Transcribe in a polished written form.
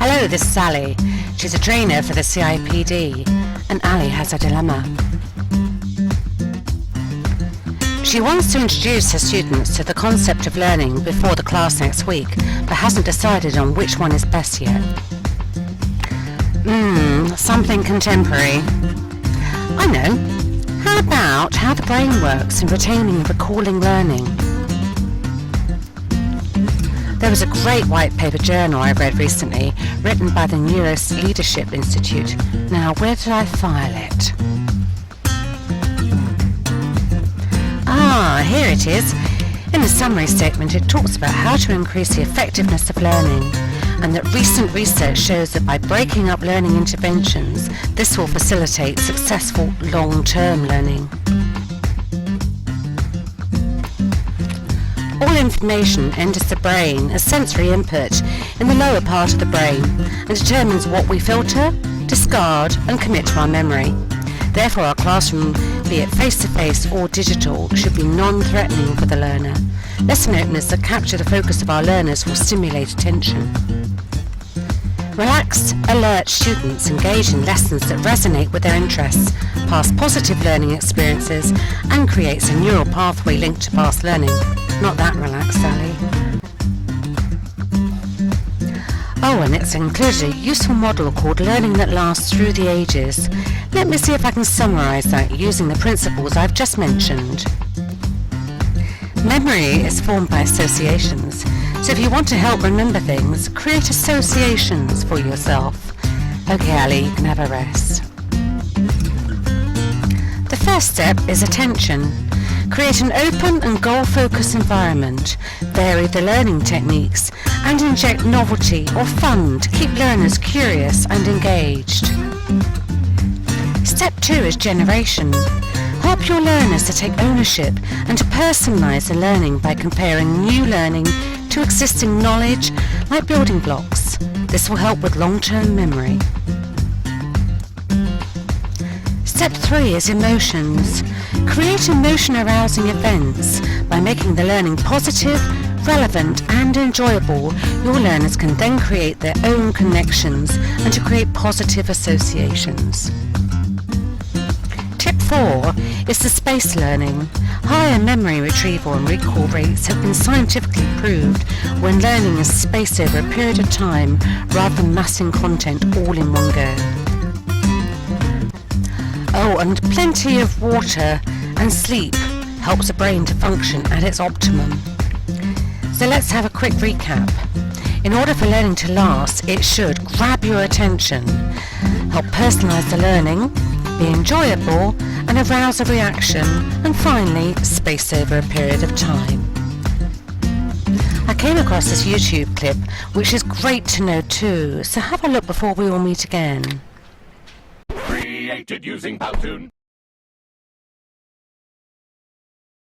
Hello, this is Ali. She's a trainer for the CIPD, and Ali has a dilemma. She wants to introduce her students to the concept of learning before the class next week, but hasn't decided on which one is best yet. Something contemporary. I know. How about how the brain works in retaining and recalling learning? There was a great white paper journal I read recently, written by the Neuros Leadership Institute. Now, where did I file it? Here it is. In the summary statement, it talks about how to increase the effectiveness of learning, and that recent research shows that by breaking up learning interventions, this will facilitate successful long-term learning. All information enters the brain as sensory input in the lower part of the brain and determines what we filter, discard and commit to our memory. Therefore, our classroom, be it face-to-face or digital, should be non-threatening for the learner. Lesson openers that capture the focus of our learners will stimulate attention. Relaxed, alert students engage in lessons that resonate with their interests, pass positive learning experiences, and creates a neural pathway linked to past learning. Not that relaxed, Sally. And it's included a useful model called Learning That Lasts Through the Ages. Let me see if I can summarise that using the principles I've just mentioned. Memory is formed by associations, so if you want to help remember things, create associations for yourself. Okay, Ali, you can have a rest. The first step is attention. Create an open and goal-focused environment, vary the learning techniques, and inject novelty or fun to keep learners curious and engaged. Step 2 is generation. Help your learners to take ownership and to personalise the learning by comparing new learning to existing knowledge like building blocks. This will help with long-term memory. Step 3 is emotions. Create emotion-arousing events. By making the learning positive, relevant and enjoyable, your learners can then create their own connections and to create positive associations. Tip 4 is the spaced learning. Higher memory retrieval and recall rates have been scientifically proved when learning is spaced over a period of time rather than massing content all in one go. And plenty of water and sleep helps the brain to function at its optimum. So let's have a quick recap. In order for learning to last, it should grab your attention, help personalise the learning, be enjoyable and arouse a reaction, and finally, space over a period of time. I came across this YouTube clip, which is great to know too, so have a look before we all meet again. Created using Powtoon.